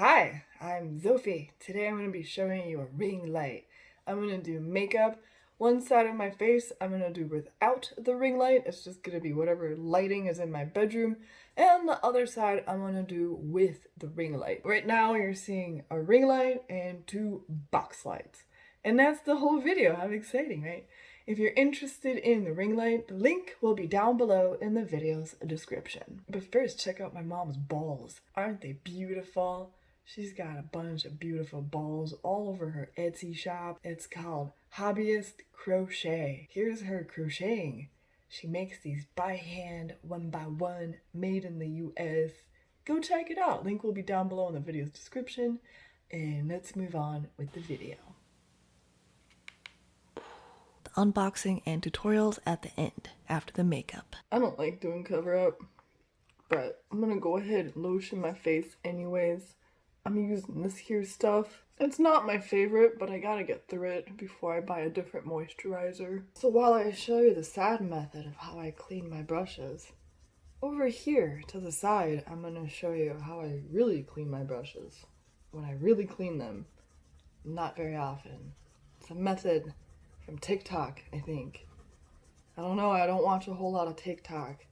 Hi, I'm Zophie. Today I'm going to be showing you a ring light. I'm going to do makeup. One side of my face I'm going to do without the ring light. It's just going to be whatever lighting is in my bedroom. And the other side I'm going to do with the ring light. Right now you're seeing a ring light and two box lights. And that's the whole video. How exciting, right? If you're interested in the ring light, the link will be down below in the video's description. But first, check out my mom's balls. Aren't they beautiful? She's got a bunch of beautiful balls all over her Etsy shop. It's called Hobbyist Crochet. Here's her crocheting. She makes these by hand, one by one, made in the US. Go check it out. Link will be down below in the video's description. And let's move on with the video. The unboxing and tutorials at the end, after the makeup. I don't like doing cover up, but I'm gonna go ahead and lotion my face anyways. I'm using this here stuff. It's not my favorite, but I gotta get through it before I buy a different moisturizer. So while I show you the sad method of how I clean my brushes, over here to the side, I'm gonna show you how I really clean my brushes. When I really clean them, not very often. It's a method from TikTok, I think. I don't know, I don't watch a whole lot of TikTok.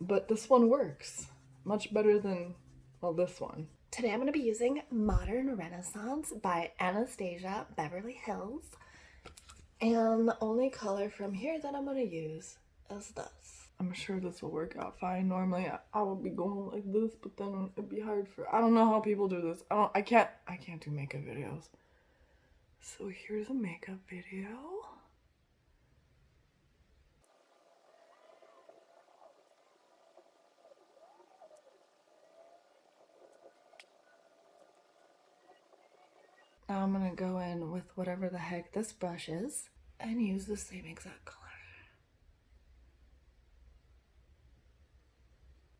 But this one works. Much better than, well, this one. Today I'm going to be using Modern Renaissance by Anastasia Beverly Hills. And the only color from here that I'm going to use is this. I'm sure this will work out fine. Normally I would be going like this, but then it'd be hard for, I don't know how people do this. I can't do makeup videos. So here's a makeup video. Now I'm gonna go in with whatever the heck this brush is and use the same exact color.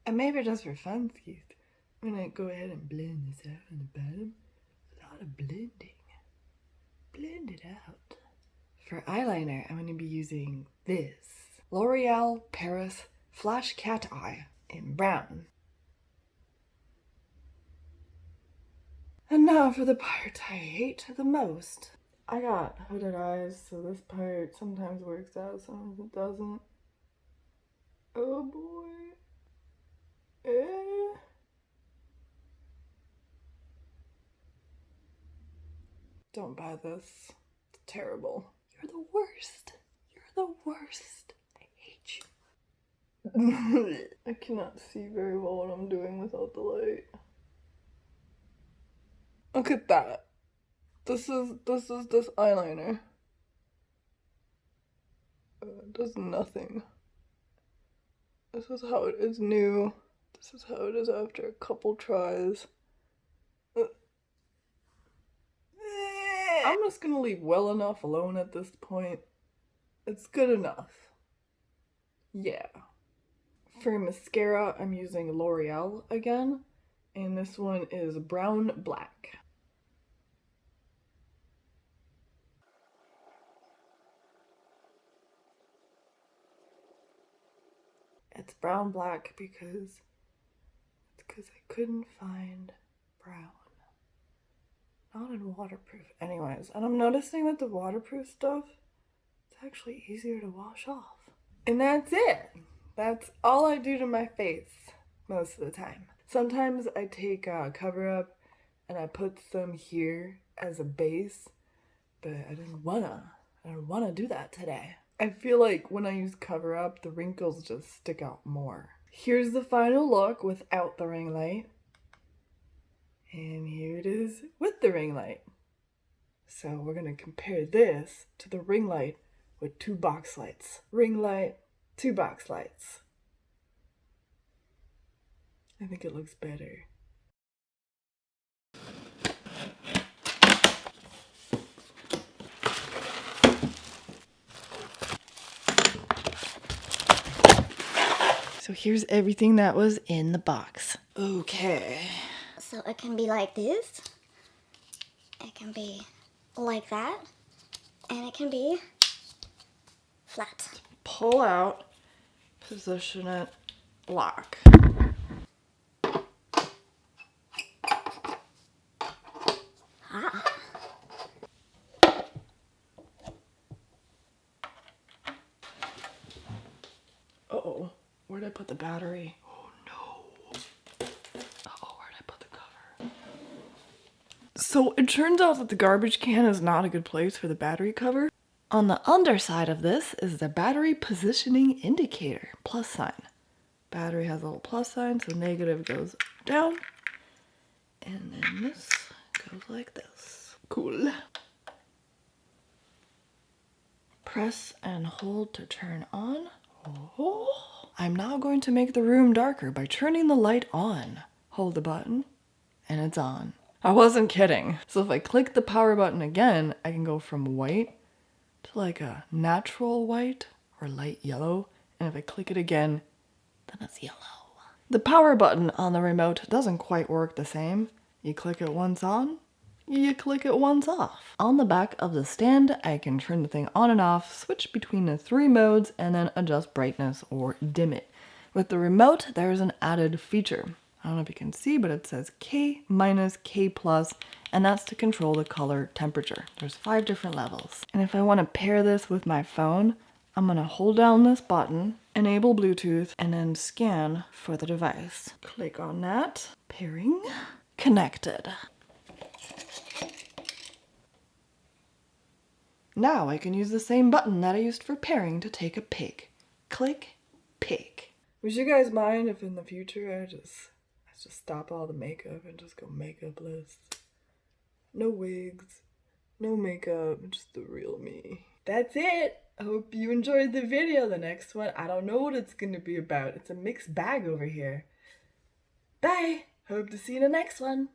And maybe just for funsies, I'm gonna go ahead and blend this out on the bottom. A lot of blending. Blend it out. For eyeliner, I'm gonna be using this L'Oreal Paris Flash Cat Eye in brown. And now for the part I hate the most. I got hooded eyes, so this part sometimes works out, sometimes it doesn't. Oh boy. Don't buy this. It's terrible. You're the worst. You're the worst. I hate you. I cannot see very well what I'm doing without the light. Look at that. This is this eyeliner. It does nothing. This is how it is new. This is how it is after a couple tries. I'm just gonna leave well enough alone at this point. It's good enough. Yeah. For mascara, I'm using L'Oreal again. And this one is brown black. It's brown black because I couldn't find brown. Not in waterproof. Anyways, and I'm noticing that the waterproof stuff, it's actually easier to wash off. And that's it. That's all I do to my face most of the time. Sometimes I take a cover up and I put some here as a base, but I didn't wanna do that today. I feel like when I use cover up, the wrinkles just stick out more. Here's the final look without the ring light. And here it is with the ring light. So we're gonna compare this to the ring light with two box lights. Ring light, two box lights. I think it looks better. So here's everything that was in the box. Okay. So it can be like this, it can be like that, and it can be flat. Pull out, position it, lock. where'd I put the battery? Oh no. Uh-oh, where'd I put the cover? So it turns out that the garbage can is not a good place for the battery cover. On the underside of this is the battery positioning indicator, plus sign. Battery has a little plus sign, so negative goes down. And then this goes like this. Cool. Press and hold to turn on. Oh. I'm now going to make the room darker by turning the light on. Hold the button, and it's on. I wasn't kidding. So if I click the power button again, I can go from white to like a natural white or light yellow. And if I click it again, then it's yellow. The power button on the remote doesn't quite work the same. You click it once on, you click it once off. On the back of the stand, I can turn the thing on and off, switch between the 3 modes, and then adjust brightness or dim it. With the remote, there's an added feature. I don't know if you can see, but it says K minus, K plus, and that's to control the color temperature. There's 5 different levels. And if I want to pair this with my phone, I'm going to hold down this button, enable Bluetooth, and then scan for the device. Click on that. Pairing. Connected. Now I can use the same button that I used for pairing to take a pic. Click, pic. Would you guys mind if in the future I just stop all the makeup and just go makeupless? No wigs, no makeup, just the real me. That's it! I hope you enjoyed the video. The next one, I don't know what it's gonna be about. It's a mixed bag over here. Bye! Hope to see you in the next one.